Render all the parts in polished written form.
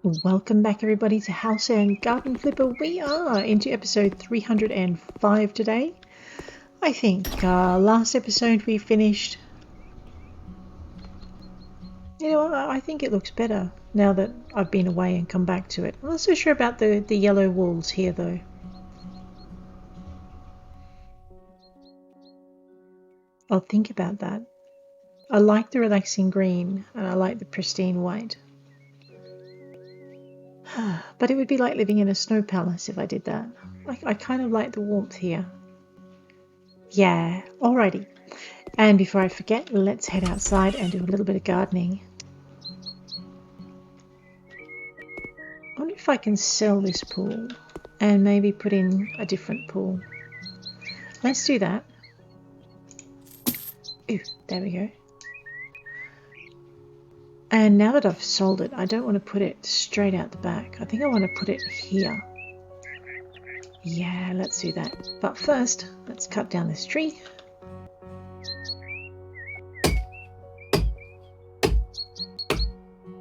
Welcome back everybody to House and Garden Flipper. We are into episode 305 today. I think last episode we finished. I think it looks better now that I've been away and come back to it. I'm not so sure about the yellow walls here though. I'll think about that. I like the relaxing green and I like the pristine white. But it would be like living in a snow palace if I did that. I kind of like the warmth here. Yeah, alrighty. And before I forget, let's head outside and do a little bit of gardening. I wonder if I can sell this pool and maybe put in a different pool. Let's do that. Ooh, there we go. And now that I've sold it, I don't want to put it straight out the back. I think I want to put it here. Yeah, let's do that. But first, let's cut down this tree.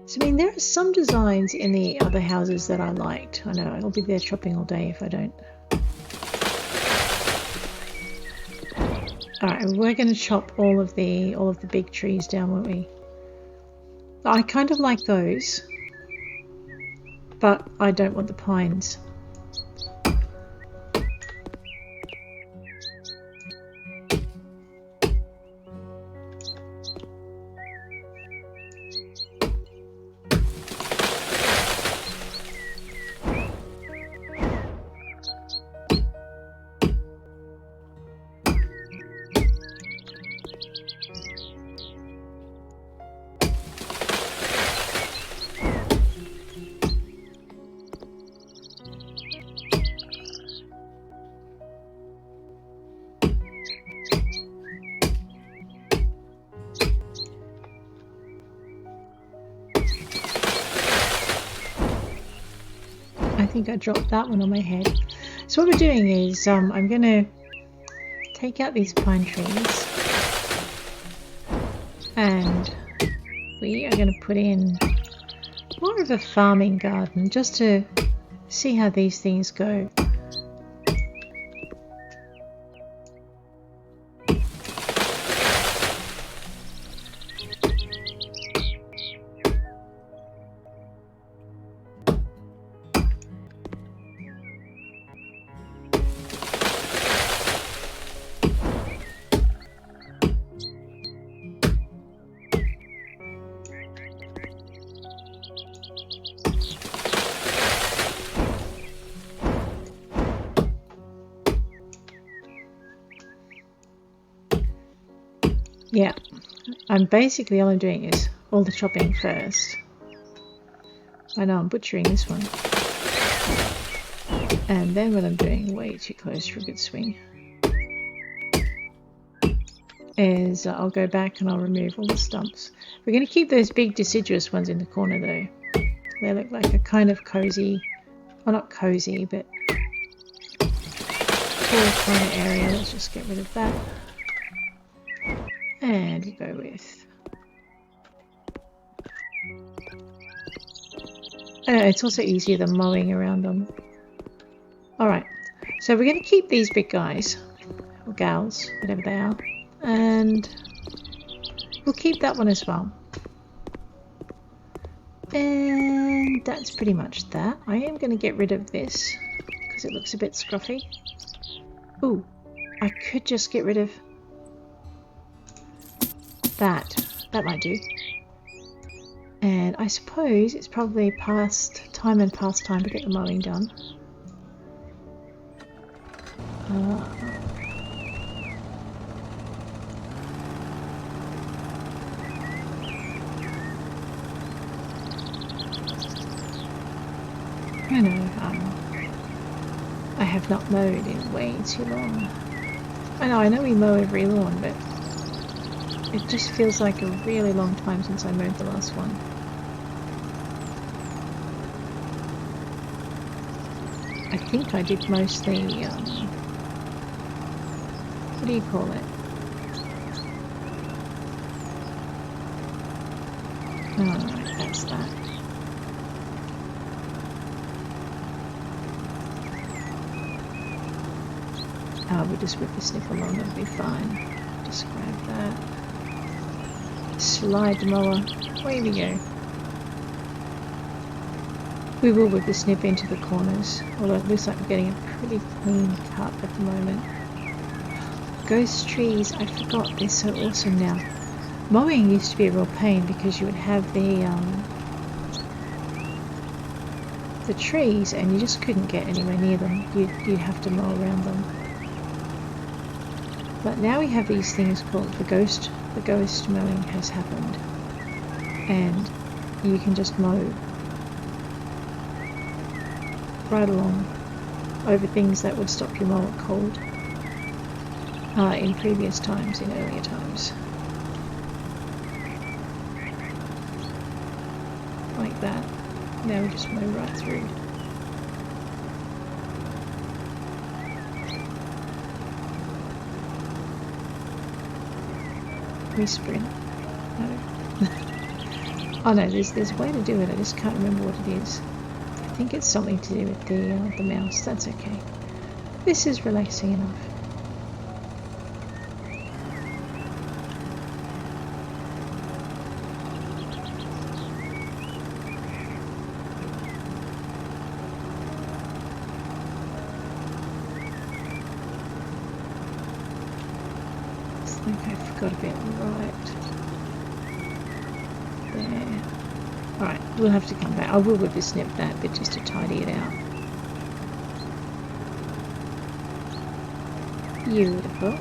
So, I mean, there are some designs in the other houses that I liked. I know, I'll be there chopping all day if I don't. Alright, we're going to chop all of the big trees down, won't we? I kind of like those, but I don't want the pines. I think I dropped that one on my head. So what we're doing is I'm going to take out these pine trees and we are going to put in more of a farming garden just to see how these things go. Yeah, I'm basically all I'm doing is all the chopping first. I know I'm butchering this one. And then what I'm doing, way too close for a good swing, is I'll go back and I'll remove all the stumps. We're going to keep those big deciduous ones in the corner though. They look like a kind of cozy, well not cozy, but cool kind of area. Let's just get rid of that. And we'll go with... it's also easier than mowing around them. Alright, so we're going to keep these big guys, or gals, whatever they are, and we'll keep that one as well. And that's pretty much that. I am going to get rid of this, because it looks a bit scruffy. Ooh, I could just get rid of... that might do. And I suppose it's probably past time to get the mowing done. I know, I have not mowed in way too long. I know we mow every lawn, but it just feels like a really long time since I mowed the last one. I think I did mostly, what do you call it? Alright, that's that. We'll just whipper-snip along, that'll be fine. Just grab that. Slide mower. Away we go. We will whipper-snip into the corners, although it looks like we're getting a pretty clean cut at the moment. Ghost trees, I forgot, they're so awesome now. Mowing used to be a real pain because you would have the trees and you just couldn't get anywhere near them. You'd have to mow around them. But now we have these things called the ghost mowing has happened, and you can just mow right along over things that would stop your mower cold in previous times, in earlier times. Like that. Now we just mow right through. We sprint. No. Oh no, there's a way to do it, I just can't remember what it is. I think it's something to do with the mouse, that's okay. This is relaxing enough. I think I forgot a bit right there. Alright, we'll have to come back. I will whipper-snip that bit just to tidy it out. Beautiful.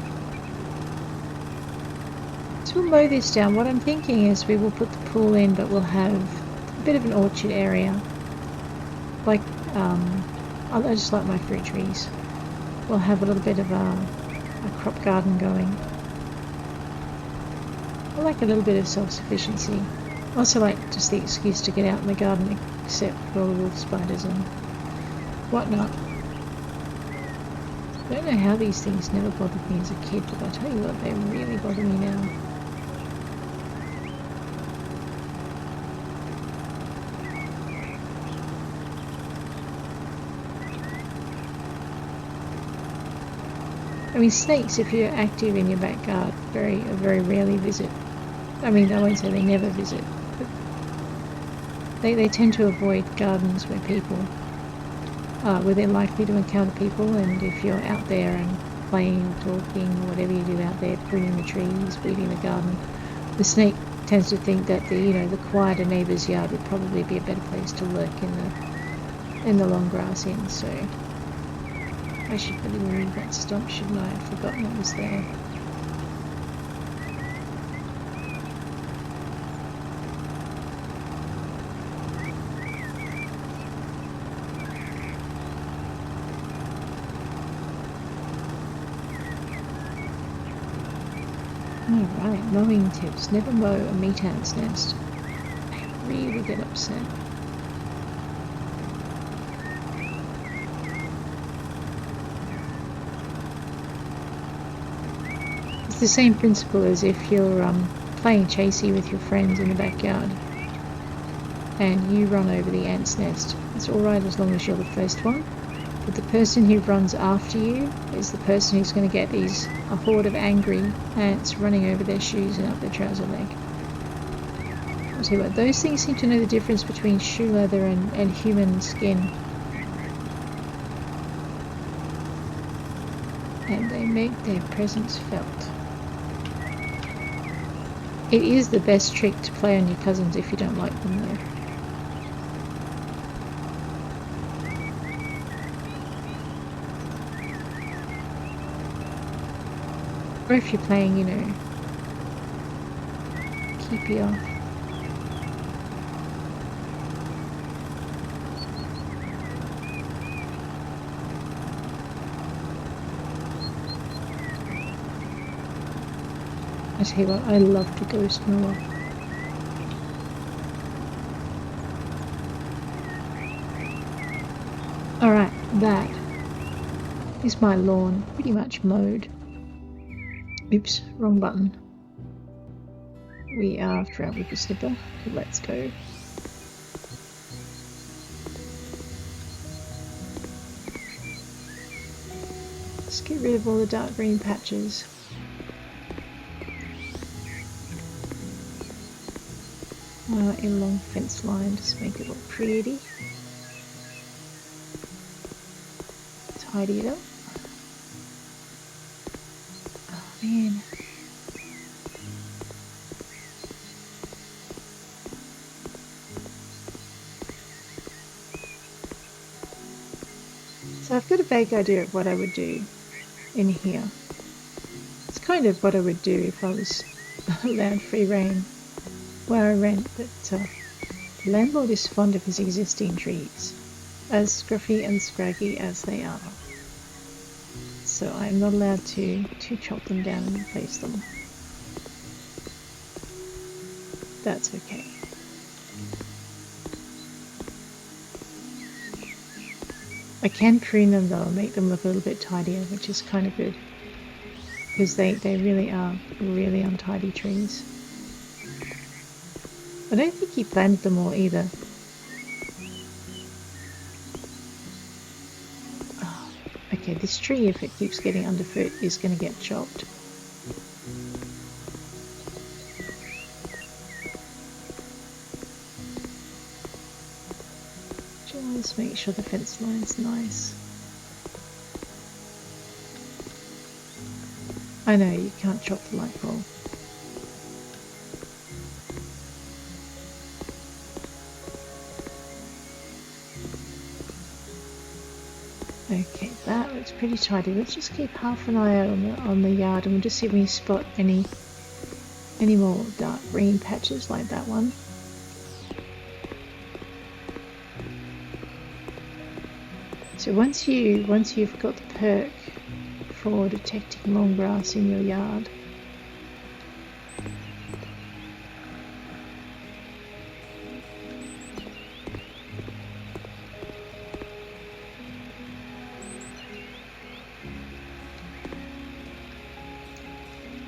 So we'll mow this down. What I'm thinking is we will put the pool in, but we'll have a bit of an orchard area. Like, I just like my fruit trees. We'll have a little bit of a crop garden going. I like a little bit of self-sufficiency. I also like just the excuse to get out in the garden, except for all the wolf spiders and whatnot. I don't know how these things never bothered me as a kid, but I tell you what, they really bother me now. I mean, snakes, if you're active in your backyard, very rarely visit. I mean, I won't say they never visit, but they tend to avoid gardens where people, where they're likely to encounter people, and if you're out there and playing or talking or whatever you do out there, pruning the trees, weeding the garden, the snake tends to think that the quieter neighbour's yard would probably be a better place to lurk in the long grass in, so I should really remove that stump, shouldn't I? I'd forgotten it was there. Alright, mowing tips. Never mow a meat ant's nest. They really get upset. It's the same principle as if you're playing chasey with your friends in the backyard and you run over the ant's nest. It's alright as long as you're the first one, but the person who runs after you is the person who's going to get a horde of angry ants running over their shoes and up their trouser leg. I'll tell you what, those things seem to know the difference between shoe leather and human skin. And they make their presence felt. It is the best trick to play on your cousins if you don't like them though. Or if you're playing, keepy off. I tell you what, I love the ghost mower. Alright, that is my lawn pretty much mowed. Oops, wrong button. We are after our whipper-snipper. Let's go. just get rid of all the dark green patches. Along fence line, just make it look pretty. Tidy it up. Oh man. So I've got a vague idea of what I would do in here. It's kind of what I would do if I was allowed free reign where I rent, but the landlord is fond of his existing trees, as scruffy and scraggy as they are. So I'm not allowed to chop them down and replace them. That's okay. I can prune them though and make them look a little bit tidier, which is kind of good. Because they really are really untidy trees. I don't think he planted them all either. Oh, okay, this tree, if it keeps getting underfoot, is going to get chopped. Just make sure the fence line's nice. I know, you can't chop the light pole. Okay, that looks pretty tidy. Let's just keep half an eye out on the yard, and we'll just see if we spot any more dark green patches like that one. So once you've got the perk for detecting long grass in your yard,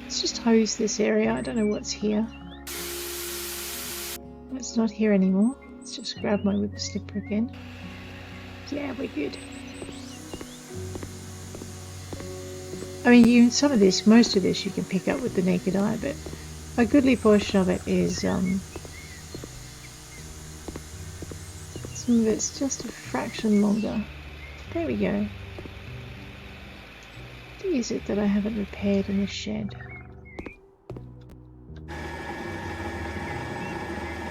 let's just hose this area. I don't know what's here. It's not here anymore. Let's just grab my whipper-snipper again. Yeah, we're good. I mean, most of this you can pick up with the naked eye, but a goodly portion of it is, some of it's just a fraction longer. There we go. What is it that I haven't repaired in the shed?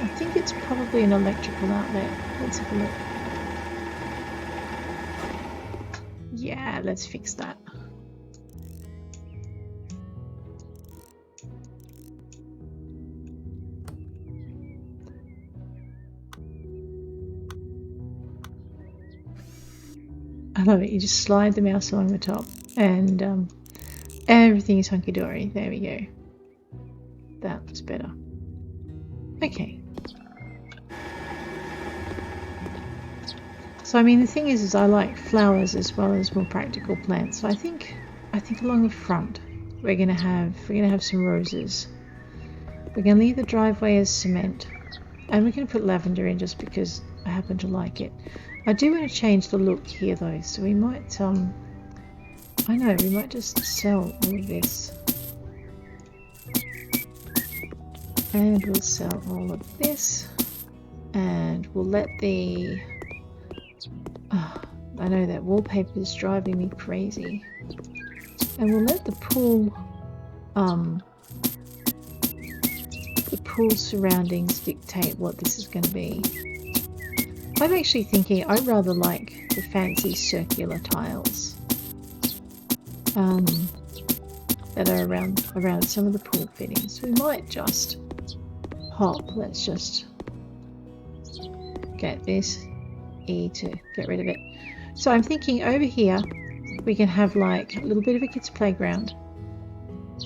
I think it's probably an electrical outlet. Let's have a look. Yeah, let's fix that. I love it. You just slide the mouse along the top and everything is hunky-dory. There we go. That was better. Okay. So I mean, the thing is I like flowers as well as more practical plants. So I think along the front we're gonna have some roses. We're gonna leave the driveway as cement, and we're gonna put lavender in just because I happen to like it. I do want to change the look here though, so we might I know, we might just sell all of this. And we'll sell all of this. And we'll let the... I know that wallpaper is driving me crazy. And we'll let the pool surroundings dictate what this is going to be. I'm actually thinking I rather like the fancy circular tiles that are around some of the pool fittings. We might just let's just get this E to get rid of it. So I'm thinking over here we can have like a little bit of a kids playground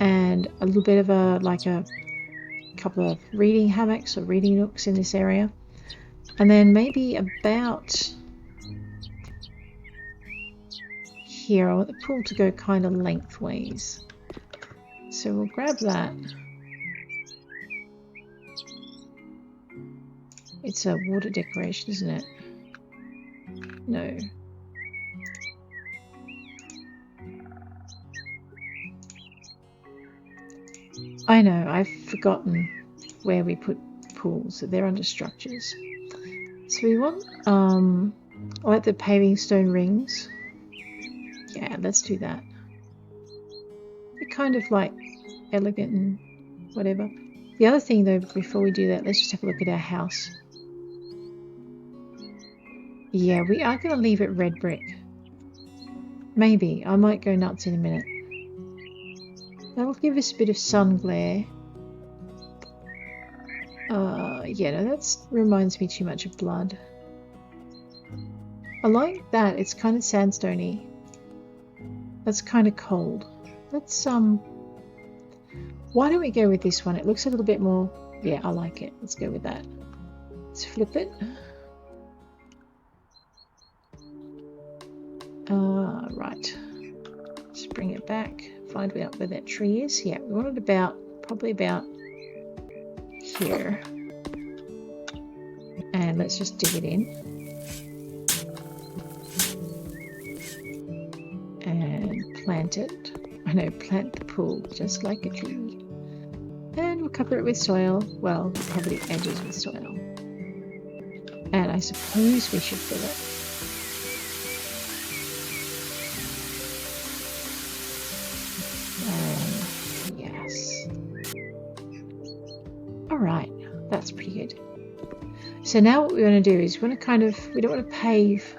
and a little bit of a couple of reading hammocks or reading nooks in this area, and then maybe about here I want the pool to go kind of lengthways, so we'll grab that. It's a water decoration, isn't it? No. I know, I've forgotten where we put pools. They're under structures. So we want, like the paving stone rings. Yeah, let's do that. They're kind of like elegant and whatever. The other thing though, before we do that, let's just have a look at our house. Yeah, we are going to leave it red brick. Maybe. I might go nuts in a minute. That'll give us a bit of sun glare. Yeah, no, that reminds me too much of blood. I like that. It's kind of sandstony. That's kind of cold. Let's, why don't we go with this one? It looks a little bit more... Yeah, I like it. Let's go with that. Let's flip it. Right. Let's bring it back. Find out where that tree is. Yeah, we want it probably about here. And let's just dig it in. And plant it. I know, plant the pool just like a tree. And we'll cover it with soil. Well, we'll cover the edges with soil. And I suppose we should fill it. Yes. Alright, that's pretty good. So now what we want to do is we want to we don't want to pave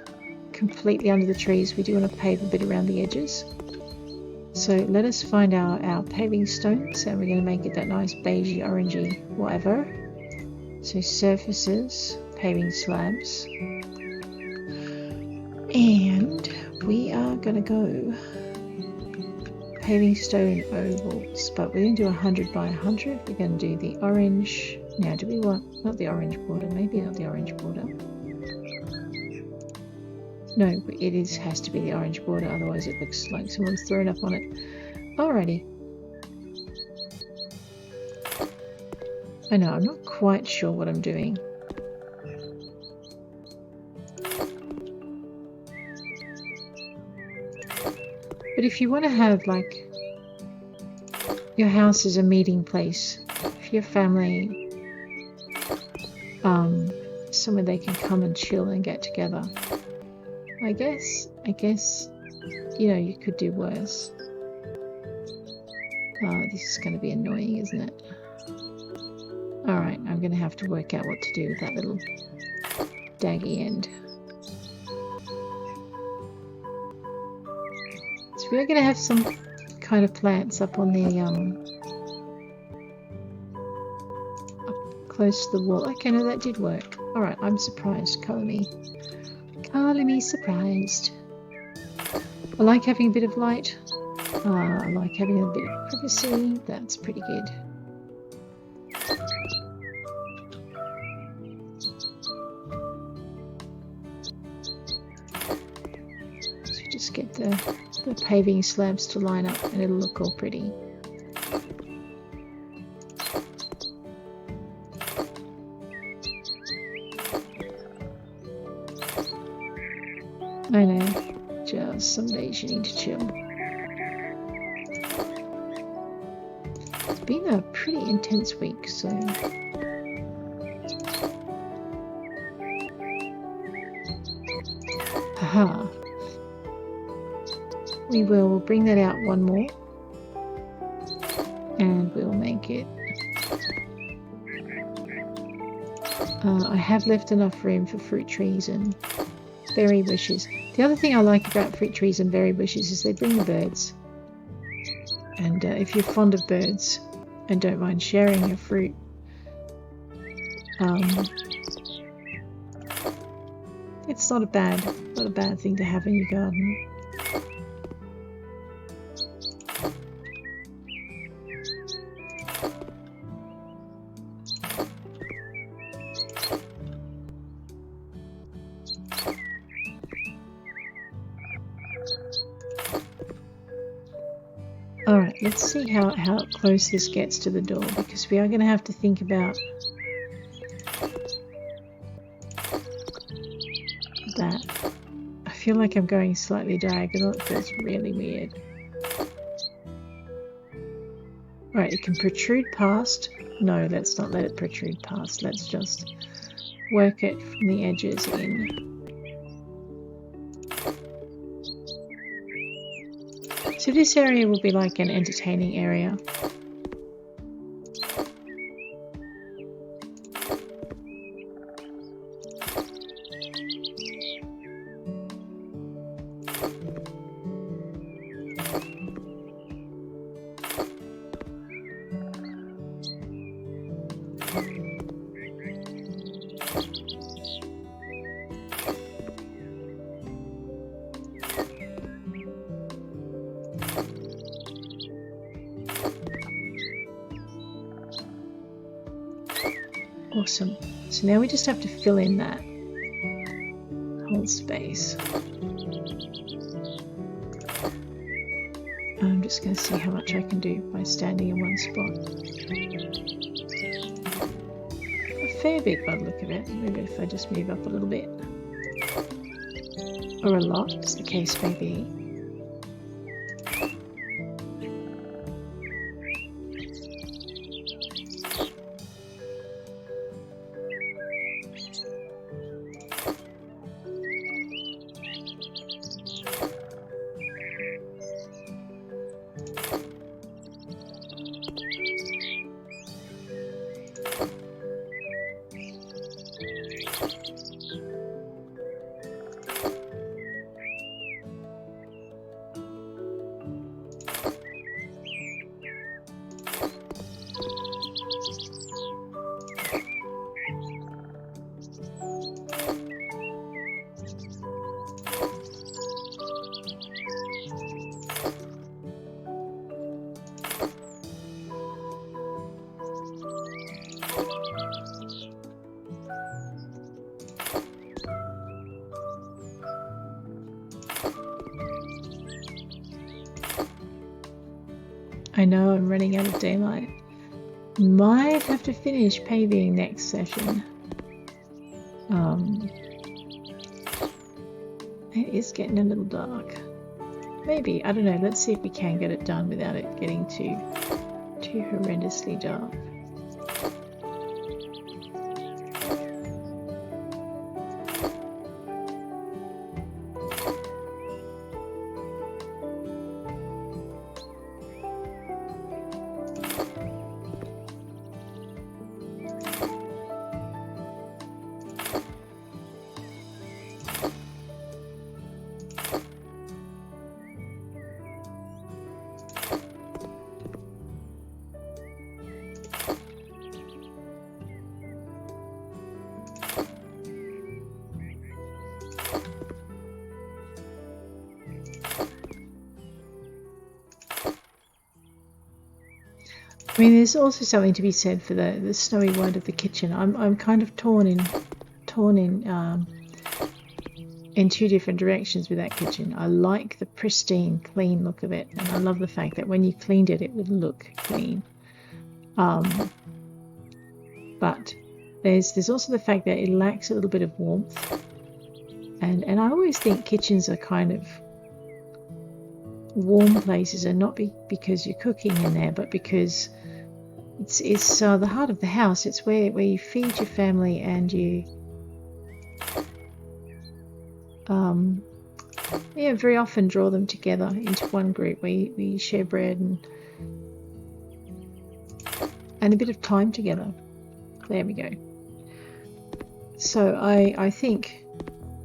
completely under the trees. We do want to pave a bit around the edges. So let us find our paving stones, and we're going to make it that nice beigey, orangey, whatever. So surfaces, paving slabs. And we are going to go paving stone ovals, but we're going to do 100 by 100. We're going to do the orange. Now, do we want, not the orange border, maybe not the orange border. No, it has to be the orange border, otherwise it looks like someone's thrown up on it. Alrighty. I know, I'm not quite sure what I'm doing. But if you want to have, like, your house is a meeting place for your family, somewhere they can come and chill and get together. I guess, you know, you could do worse. This is going to be annoying, isn't it? Alright, I'm going to have to work out what to do with that little daggy end. So we're going to have some kind of plants up on the, up close to the wall. Okay, no, that did work. Alright, I'm surprised. Colour me. Colour me surprised. I like having a bit of light. I like having a bit of privacy. That's pretty good. So just get the paving slabs to line up and it'll look all pretty. I know, just some days you need to chill. It's been a pretty intense week, so... Haha. We will bring that out one more. And we'll make it... I have left enough room for fruit trees and berry bushes. The other thing I like about fruit trees and berry bushes is they bring the birds. And if you're fond of birds and don't mind sharing your fruit, it's not a bad thing to have in your garden. Alright, let's see how close this gets to the door, because we are going to have to think about that. I feel like I'm going slightly diagonal. It feels really weird. Right, it can protrude past. No, let's not let it protrude past. Let's just work it from the edges in. So this area will be like an entertaining area. Awesome. So now we just have to fill in that whole space. I'm just going to see how much I can do by standing in one spot. A fair bit by the look of it. Maybe if I just move up a little bit. Or a lot, as the case may be. I know I'm running out of daylight. Might have to finish paving next session. It is getting a little dark. Maybe, I don't know, let's see if we can get it done without it getting too horrendously dark. I mean, there's also something to be said for the snowy white of the kitchen. I'm kind of torn in two different directions with that kitchen. I like the pristine, clean look of it, and I love the fact that when you cleaned it, it would look clean. But there's also the fact that it lacks a little bit of warmth, and I always think kitchens are kind of warm places, and not because you're cooking in there, but because it's the heart of the house. It's where you feed your family, and you very often draw them together into one group where you share bread and a bit of time together. There we go. So I think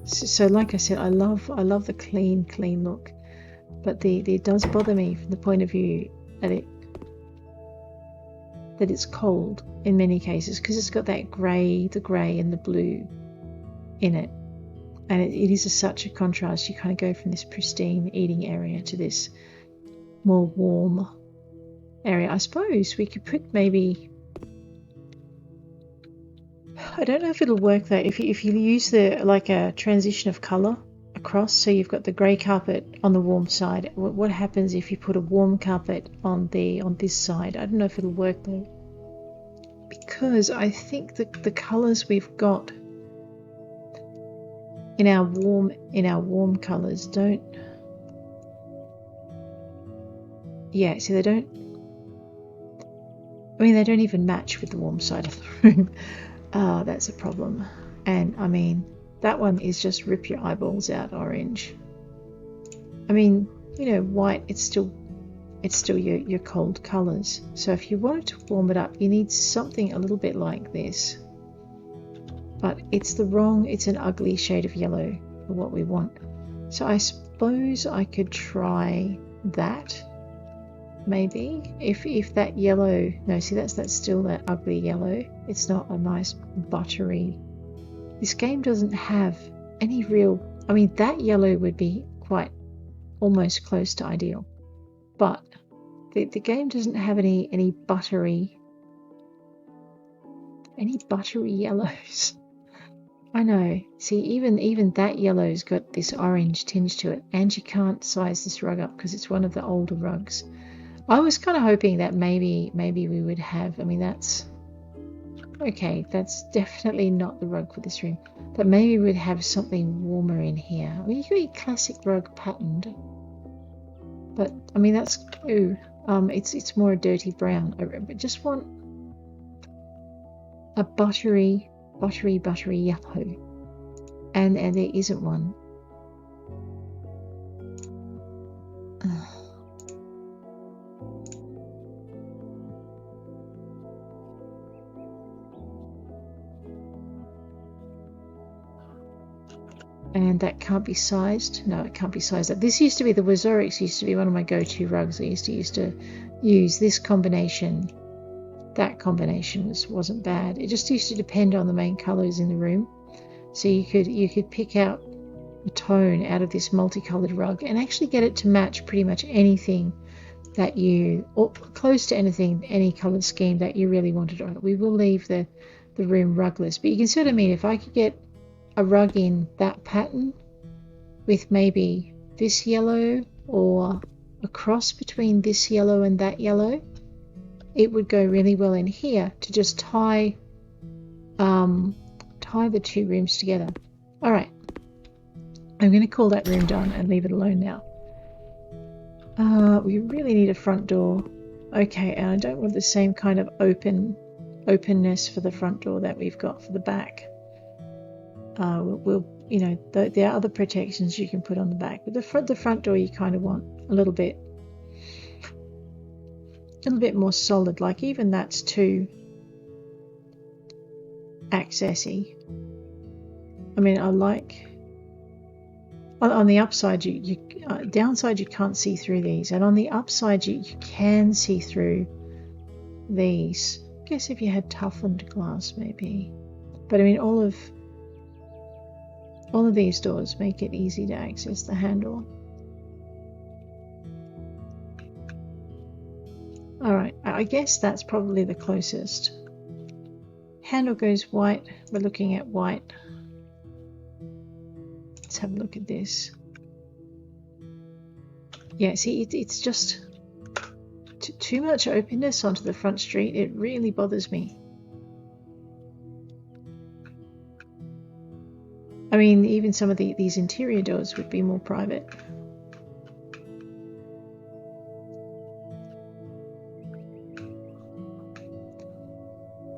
so. Like I said, I love the clean look, but it does bother me from the point of view that it's cold in many cases, because it's got that the grey and the blue in it, and it is such a contrast. You kind of go from this pristine eating area to this more warm area. I suppose we could put maybe, I don't know if it'll work though, if you use a transition of colour across, so you've got the grey carpet on the warm side. What happens if you put a warm carpet on this side? I don't know if it'll work though, because I think the colours we've got in our warm colours don't, so they don't, I mean, they don't even match with the warm side of the room. That's a problem. And I mean, that one is just rip your eyeballs out orange. I mean, you know, white, it's still your cold colors. So if you wanted to warm it up, you need something a little bit like this. But it's an ugly shade of yellow for what we want. So I suppose I could try that. Maybe if that yellow, no, see, that's still that ugly yellow. It's not a nice buttery. This game doesn't have any real, I mean, that yellow would be quite almost close to ideal, but the game doesn't have any buttery yellows. I know. See, even that yellow's got this orange tinge to it, and you can't size this rug up because it's one of the older rugs. I was kind of hoping that maybe we would have, I mean, that's okay, that's definitely not the rug for this room, but maybe we'd have something warmer in here. I mean, you could be classic rug patterned, but I mean, that's, ooh, it's more a dirty brown. I just want a buttery yellow, and there isn't one. And that can't be sized. No, it can't be sized up. This used to be, the Wazorix used to be one of my go-to rugs. I used to use this combination. That combination wasn't bad. It just used to depend on the main colors in the room. So you could pick out a tone out of this multicolored rug and actually get it to match pretty much anything that you, or close to anything, any color scheme that you really wanted on it. We will leave the room rugless, but you can see what I mean. If I could get a rug in that pattern with maybe this yellow or a cross between this yellow and that yellow, it would go really well in here to just tie the two rooms together. All right, I'm going to call that room done and leave it alone now. We really need a front door. Okay, and I don't want the same kind of openness for the front door that we've got for the back. We'll you know, there are other protections you can put on the back, but the front door you kind of want a little bit more solid. Like even that's too accessy. I mean, I like on the upside you downside you can't see through these, and on the upside you can see through these. I guess if you had toughened glass maybe, but I mean all of these doors make it easy to access the handle. Alright, I guess that's probably the closest. Handle goes white. We're looking at white. Let's have a look at this. Yeah, see, it's just too much openness onto the front street. It really bothers me. I mean, even some of these interior doors would be more private.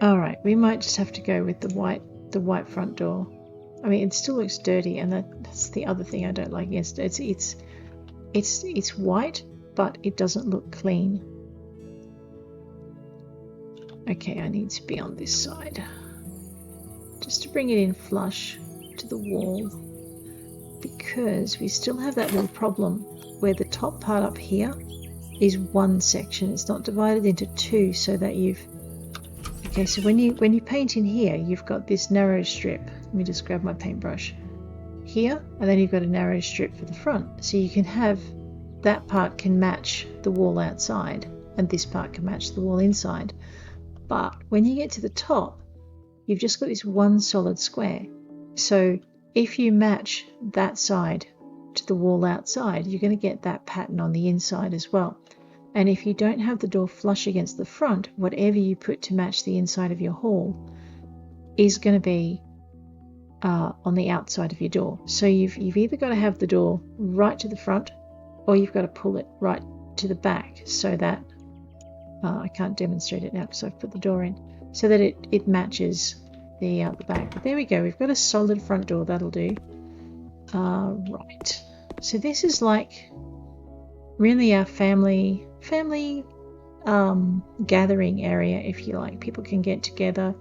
All right, we might just have to go with the white front door. I mean, it still looks dirty, and that's the other thing I don't like against it. It's white, but it doesn't look clean. Okay, I need to be on this side just to bring it in flush to the wall, because we still have that little problem where the top part up here is one section. It's not divided into two, so that okay, so when you paint in here, you've got this narrow strip. Let me just grab my paintbrush here, and then you've got a narrow strip for the front, so you can have that part can match the wall outside and this part can match the wall inside. But when you get to the top, you've just got this one solid square. So if you match that side to the wall outside, you're going to get that pattern on the inside as well. And if you don't have the door flush against the front, whatever you put to match the inside of your hall is going to be on the outside of your door. So you've either got to have the door right to the front, or you've got to pull it right to the back, so that I can't demonstrate it now because I've put the door in, so that it matches the back. But there we go. We've got a solid front door. That'll do. Right. So this is like really our family gathering area, if you like. People can get together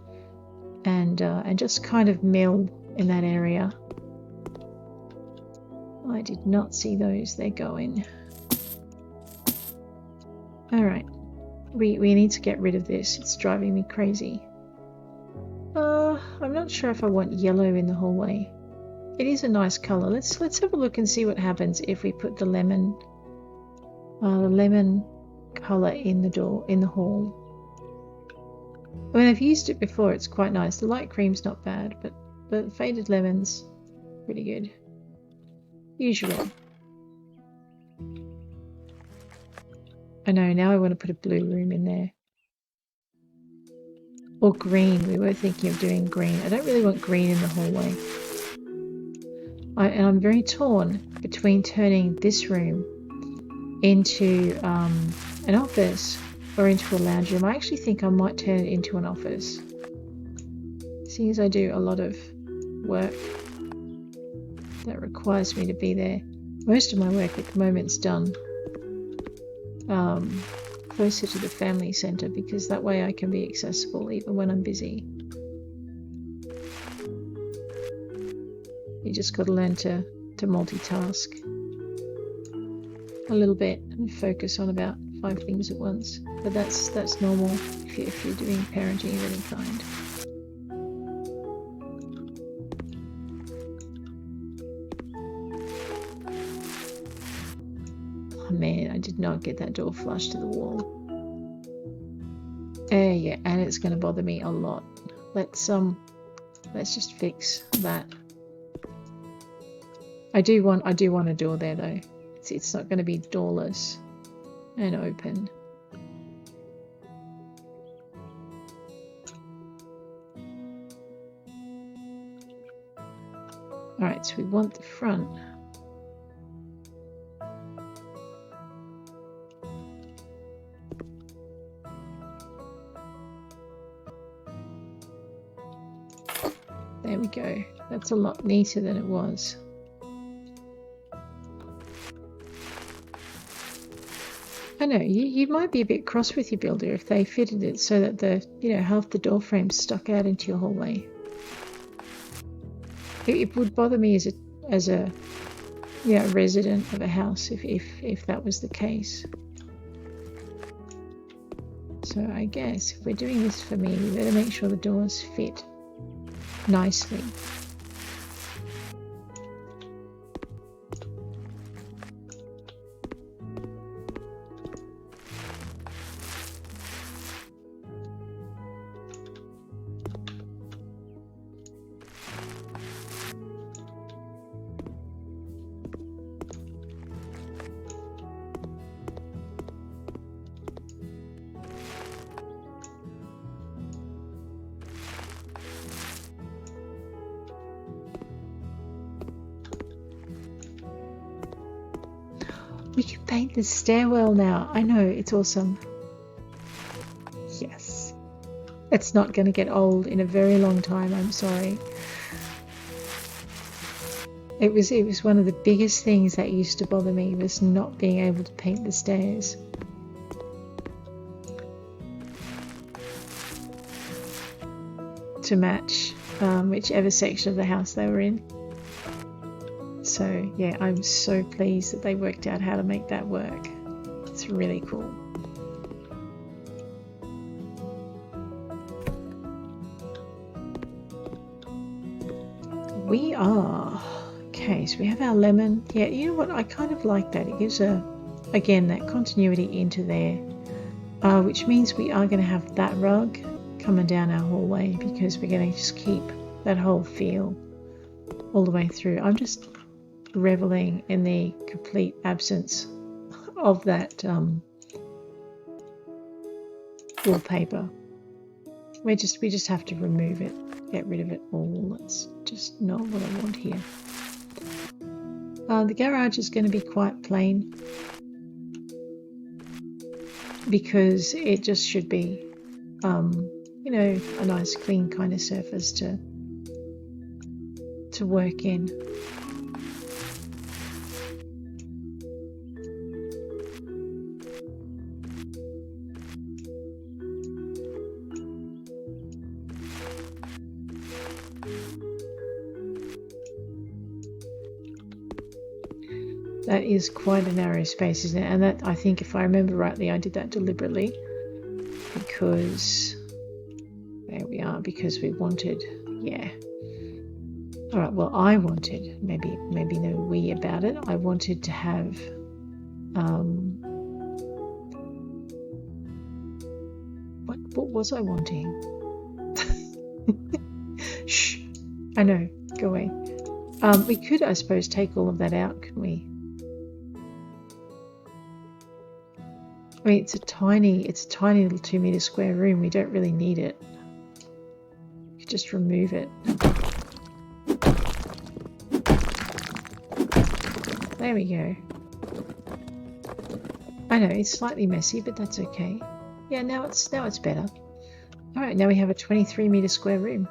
and just kind of mill in that area. I did not see those. They're going. All right. We need to get rid of this. It's driving me crazy. I'm not sure if I want yellow in the hallway. It is a nice color. Let's have a look and see what happens if we put the lemon color in the hall. I mean, I've used it before. It's quite nice. The light cream's not bad, but the faded lemon's pretty good. Usually. I know, now I want to put a blue room in there. Or green. We were thinking of doing green. I don't really want green in the hallway. And I'm very torn between turning this room into an office or into a lounge room. I actually think I might turn it into an office, seeing as I do a lot of work that requires me to be there. Most of my work at the moment's done closer to the family centre, because that way I can be accessible even when I'm busy. You just got to learn to multitask a little bit and focus on about 5 things at once. But that's normal if you're doing parenting of any kind. Oh man, I did not get that door flush to the wall. Yeah, and it's going to bother me a lot. Let's just fix that. I do want a door there though. It's not going to be doorless and open. Alright, so we want the front. There we go. That's a lot neater than it was. I know, you might be a bit cross with your builder if they fitted it so that half the door frame stuck out into your hallway. It would bother me as a resident of a house if that was the case. So I guess if we're doing this for me, we better make sure the doors fit nicely. We can paint the stairwell now. I know, it's awesome. Yes. It's not going to get old in a very long time, I'm sorry. It was one of the biggest things that used to bother me, was not being able to paint the stairs. To match whichever section of the house they were in. So yeah, I'm so pleased that they worked out how to make that work. It's really cool. We are okay, so we have our lemon. Yeah, you know what, I kind of like that. It gives again that continuity into there, which means we are going to have that rug coming down our hallway, because we're going to just keep that whole feel all the way through. I'm just reveling in the complete absence of that wallpaper. We just have to remove it, get rid of it all. It's just not what I want here. The garage is going to be quite plain, because it just should be, you know, a nice clean kind of surface to work in. That is quite a narrow space, isn't it? And that, I think, if I remember rightly, I did that deliberately because there we are, because we wanted, yeah. All right, well, I wanted, maybe no we about it, I wanted to have what was I wanting? Shh, I know, go away. We could, I suppose, take all of that out, couldn't we? I mean, it's a tiny little 2 meter square room. We don't really need it. You could just remove it. There we go. I know it's slightly messy, but that's okay. Yeah, now it's better. All right, now we have a 23 meter square room.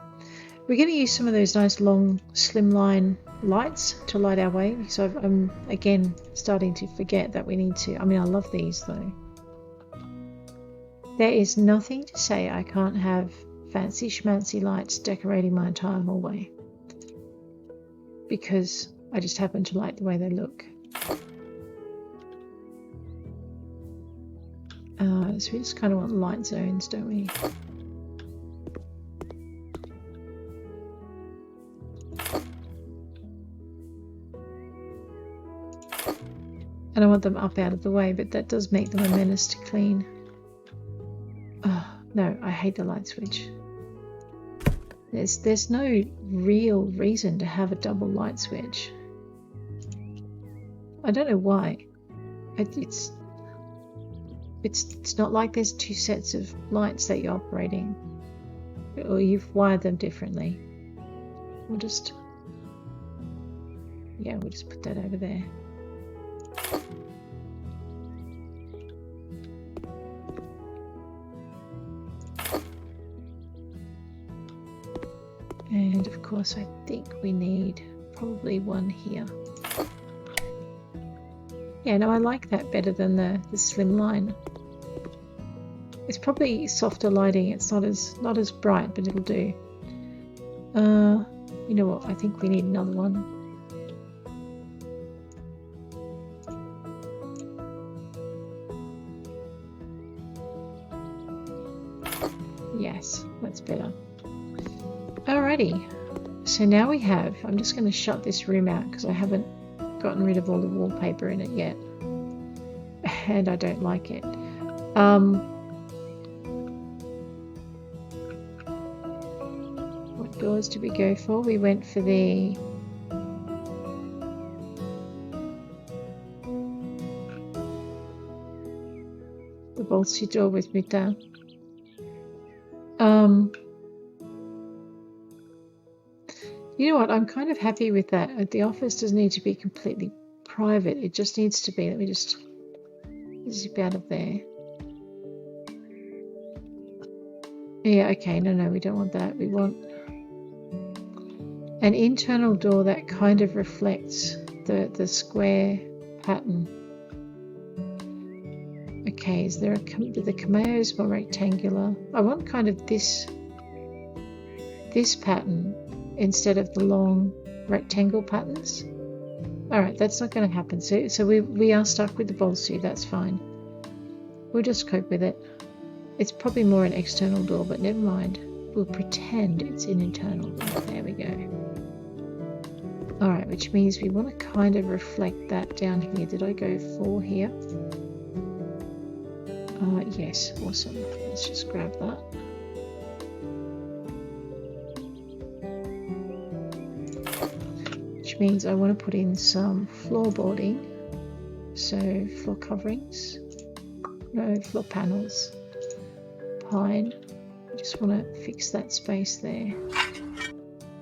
We're going to use some of those nice long slimline lights to light our way. So I'm again starting to forget that we need to. I mean, I love these though. There is nothing to say I can't have fancy schmancy lights decorating my entire hallway, because I just happen to like the way they look. So we just kind of want light zones, don't we? And I want them up out of the way, but that does make them a menace to clean. Oh, no, I hate the light switch. There's no real reason to have a double light switch. I don't know why. It's not like there's two sets of lights that you're operating, or you've wired them differently. We'll just put that over there. And of course, I think we need probably one here. Yeah, no, I like that better than the slim line. It's probably softer lighting. It's not as bright, but it'll do. You know what? I think we need another one. Yes, that's better. Alrighty. So now we have. I'm just going to shut this room out because I haven't gotten rid of all the wallpaper in it yet, and I don't like it. What doors did we go for? We went for the boltsy door with Mita. You know what? I'm kind of happy with that. The office doesn't need to be completely private. It just needs to be. Let me just zip out of there. Yeah, okay. No, we don't want that. We want an internal door that kind of reflects the square pattern. Okay, is there the Cameo is more rectangular. I want kind of this pattern instead of the long rectangle patterns. Alright, that's not going to happen. So we are stuck with the boltsy. That's fine. We'll just cope with it. It's probably more an external door, but never mind. We'll pretend it's an internal door. There we go. Alright, which means we want to kind of reflect that down here. Did I go 4 here? Yes, awesome. Let's just grab that. Which means I want to put in some floorboarding. So floor coverings. No, floor panels. Pine. I just want to fix that space there.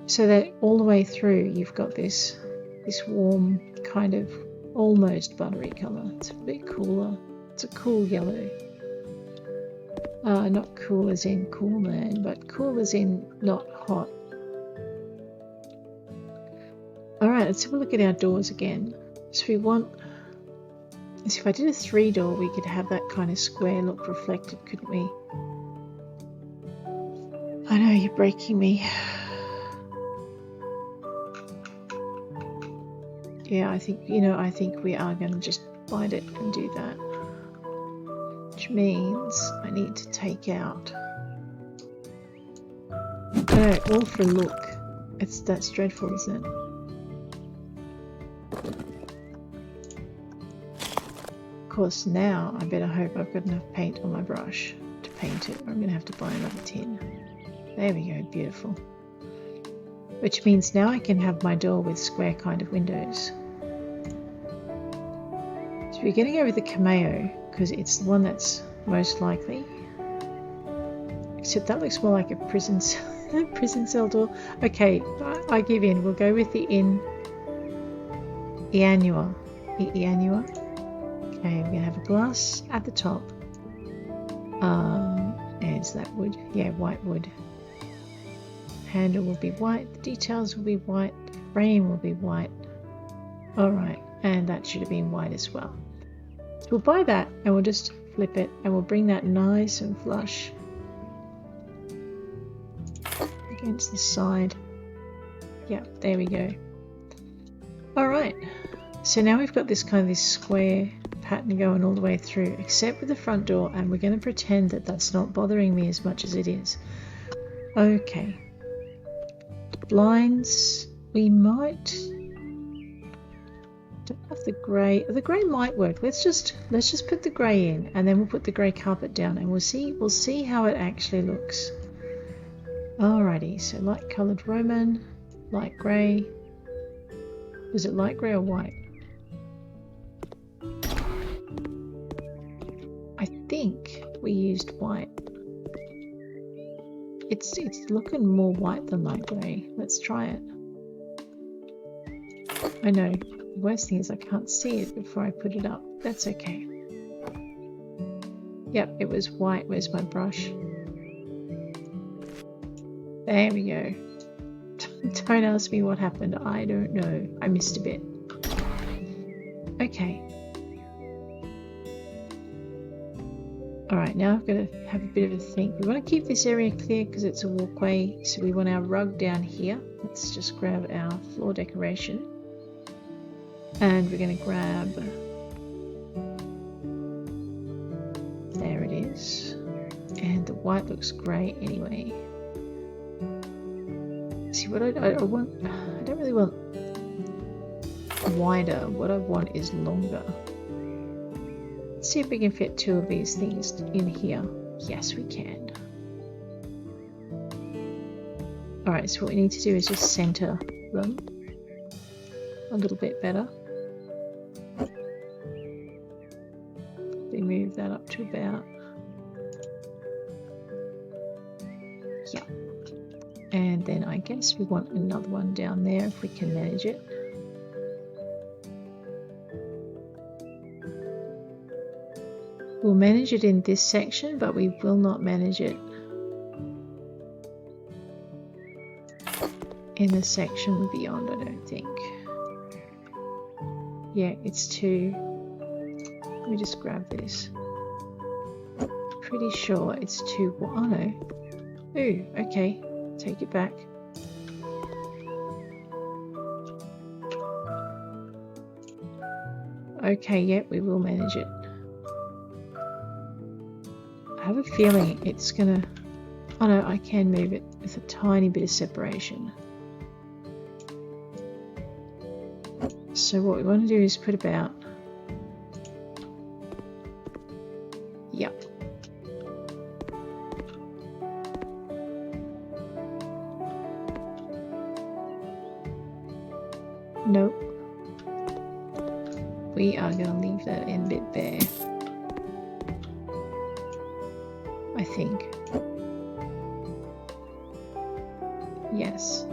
So that all the way through you've got this warm kind of almost buttery colour. It's a bit cooler. It's a cool yellow. Not cool as in cool man, but cool as in not hot. Alright, let's have a look at our doors again. So we want... So if I did a 3-door, we could have that kind of square look reflected, couldn't we? I know, you're breaking me. Yeah, I think we are going to just bite it and do that. Which means I need to take out... No, all for a look. That's dreadful, isn't it? Of course, now I better hope I've got enough paint on my brush to paint it, or I'm going to have to buy another tin. There we go, beautiful. Which means now I can have my door with square kind of windows. So we're going to go with the Cameo because it's the one that's most likely. Except that looks more like a prison cell door. Okay, I give in. We'll go with the Ianua. Okay, we're going to have a glass at the top. Is that wood? Yeah, white wood. Handle will be white. The details will be white. The frame will be white. Alright, and that should have been white as well. So we'll buy that and we'll just flip it and we'll bring that nice and flush against the side. Yeah, there we go. Alright, so now we've got this kind of this square pattern going all the way through, except with the front door, and we're going to pretend that that's not bothering me as much as it is. Okay. Blinds, we might... Don't have the grey. The grey might work. Let's just put the grey in, and then we'll put the grey carpet down, and we'll see how it actually looks. Alrighty, so light coloured Roman, light grey. Was it light grey or white? I think we used white. It's looking more white than light grey. Let's try it. I know. The worst thing is I can't see it before I put it up. That's okay. Yep, it was white. Where's my brush? There we go. Don't ask me what happened. I don't know. I missed a bit. Okay. Alright, now I've got to have a bit of a think. We want to keep this area clear because it's a walkway. So we want our rug down here. Let's just grab our floor decoration. And we're going to grab... There it is. And the white looks great anyway. See what I want... I don't really want wider. What I want is longer. Let's see if we can fit 2 of these things in here. Yes, we can. Alright, so what we need to do is just center them a little bit better. We move that up to about... Yeah. And then I guess we want another one down there if we can manage it. We'll manage it in this section, but we will not manage it in the section beyond, I don't think. Yeah, it's too... Let me just grab this. Pretty sure it's too... Oh no. Ooh, okay. Take it back. Okay, yep, we will manage it. I have a feeling it's gonna... Oh no, I can move it with a tiny bit of separation. So what we want to do is put about... Yep. Nope. We are going to leave that end bit there. I think. Yes.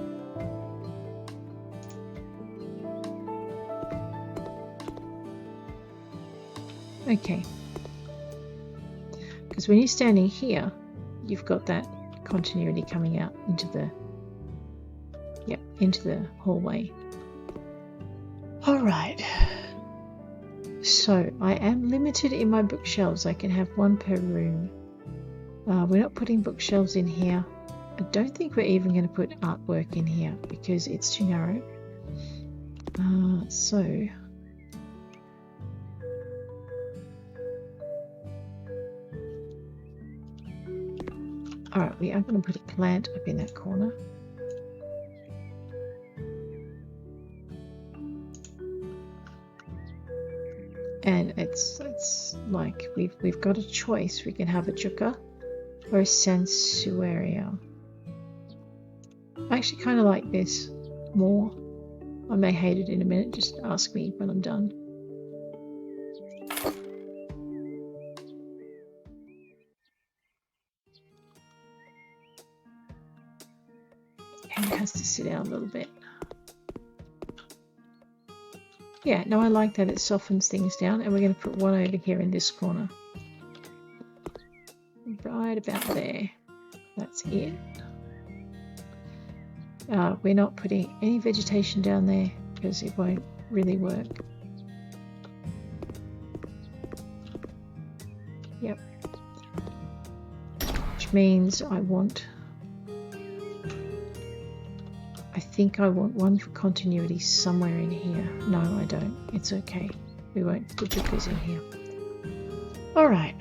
Okay. Because when you're standing here, you've got that continuity coming out into the, yep, into the hallway. All right. So I am limited in my bookshelves. I can have one per room. We're not putting bookshelves in here. I don't think we're even going to put artwork in here because it's too narrow. Alright, we are going to put a plant up in that corner. And it's like we've got a choice. We can have a jucca or a sansevieria. I actually kind of like this more. I may hate it in a minute. Just ask me when I'm done. And it has to sit out a little bit. Yeah, no, I like that. It softens things down. And we're going to put one over here in this corner. Right about there. That's it. We're not putting any vegetation down there because it won't really work. Yep. Which means I think I want one for continuity somewhere in here. No, I don't. It's okay. We won't put the juccas in here. Alright.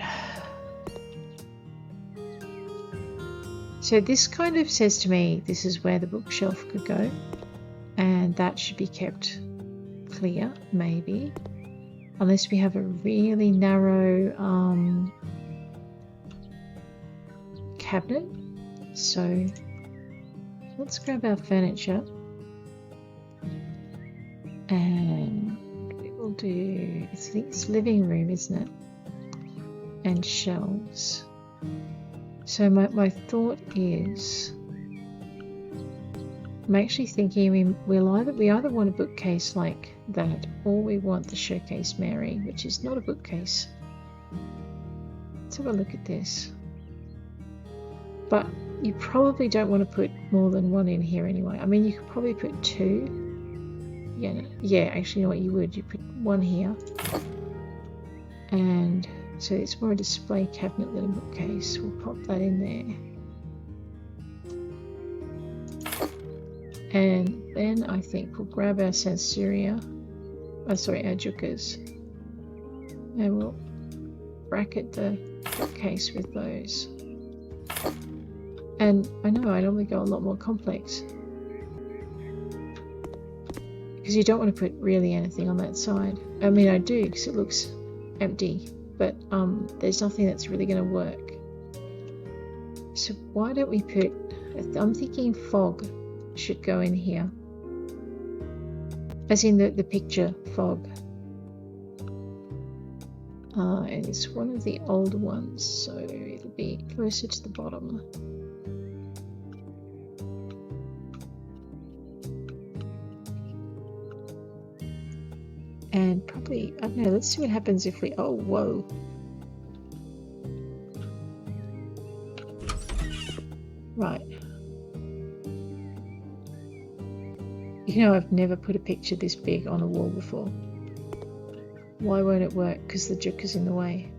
So this kind of says to me this is where the bookshelf could go, and that should be kept clear, maybe, unless we have a really narrow cabinet. So let's grab our furniture and we will do, I think it's living room, isn't it? And shelves. So my thought is, I'm actually thinking we either want a bookcase like that, or we want the Showcase Mary, which is not a bookcase. Let's have a look at this. But you probably don't want to put more than one in here anyway. I mean, you could probably put two. Yeah, actually, you know what you would? You put one here. And so it's more a display cabinet than a bookcase. We'll pop that in there. And then I think we'll grab our sansevieria, our juccas, and we'll bracket the bookcase with those. And I know I normally go a lot more complex because you don't want to put really anything on that side. I mean, I do because it looks empty, but there's nothing that's really going to work. So why don't we put, I'm thinking fog should go in here, as in the picture fog. And it's one of the older ones, so it'll be closer to the bottom. And probably, I don't know, let's see what happens if we, oh, whoa. Right. You know, I've never put a picture this big on a wall before. Why won't it work? Because the jucca's in the way.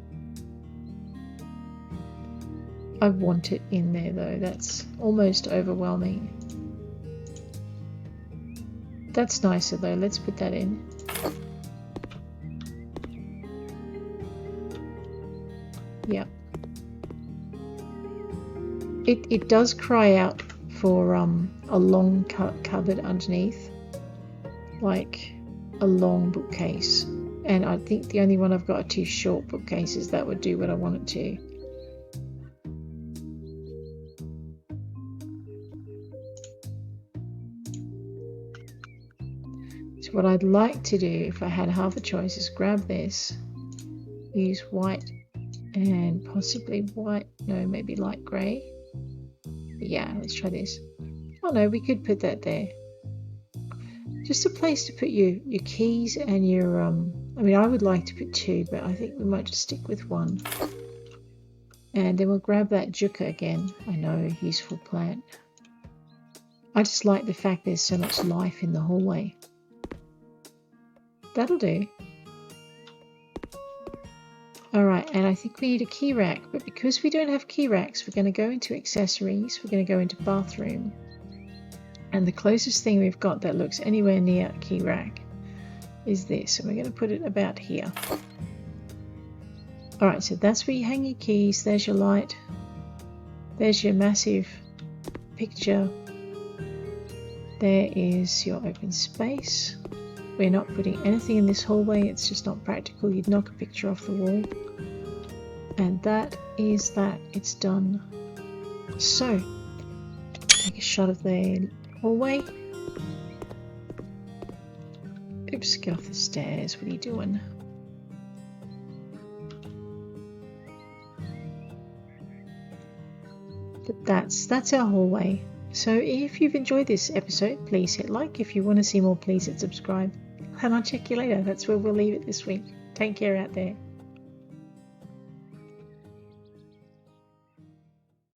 I want it in there though, that's almost overwhelming. That's nicer though, let's put that in. Yeah. It does cry out for a long cupboard underneath, like a long bookcase. And I think the only one I've got are two short bookcases that would do what I want it to. So what I'd like to do, if I had half a choice, is grab this, use white and possibly white, no, maybe light grey. Yeah, let's try this. Oh no, we could put that there. Just a place to put your keys and your, I mean, I would like to put two, but I think we might just stick with one. And then we'll grab that jucca again. I know, useful plant. I just like the fact there's so much life in the hallway. That'll do. Alright, and I think we need a key rack, but because we don't have key racks, we're going to go into accessories, we're going to go into bathroom, and the closest thing we've got that looks anywhere near a key rack is this, and we're going to put it about here. Alright, so that's where you hang your keys. There's your light, there's your massive picture, there is your open space. We're not putting anything in this hallway, it's just not practical. You'd knock a picture off the wall. And that is that, it's done. So, take a shot of the hallway. Oops, get off the stairs, what are you doing? But that's our hallway. So if you've enjoyed this episode, please hit like. If you want to see more, please hit subscribe. And I'll check you later. That's where we'll leave it this week. Take care out there.